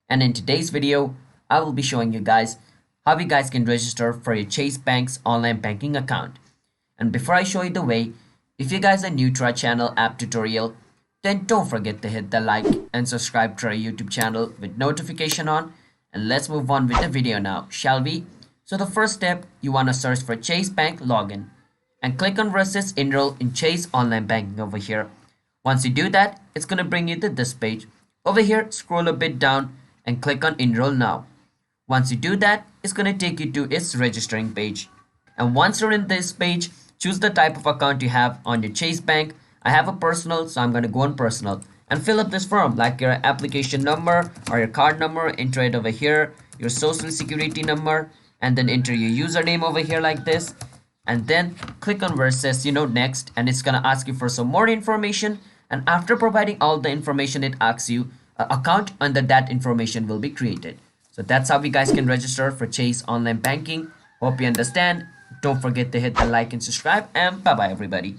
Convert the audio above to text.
And in today's video, I will be showing you guys how you guys can register for your Chase Bank's online banking account. And before I show you the way, if you guys are new to our channel app tutorial, then don't forget to hit the like and subscribe to our YouTube channel with notification on. And let's move on with the video now, shall we? So the first step, you want to search for Chase Bank login and click on versus enroll in Chase online banking over here. Once you do that, it's going to bring you to this page. Over here, scroll a bit down and click on enroll now. Once you do that, it's going to take you to its registering page. And once you're in this page, choose the type of account you have on your Chase Bank. I have a personal, so I'm going to go on personal and fill up this form like your application number or your card number. Enter it over here, your social security number, and then enter your username over here like this. And then click on versus next, and it's going to ask you for some more information. And after providing all the information, it asks you account under that information will be created. So that's how you guys can register for Chase online banking. Hope you understand. Don't forget to hit the like and subscribe, and bye bye everybody.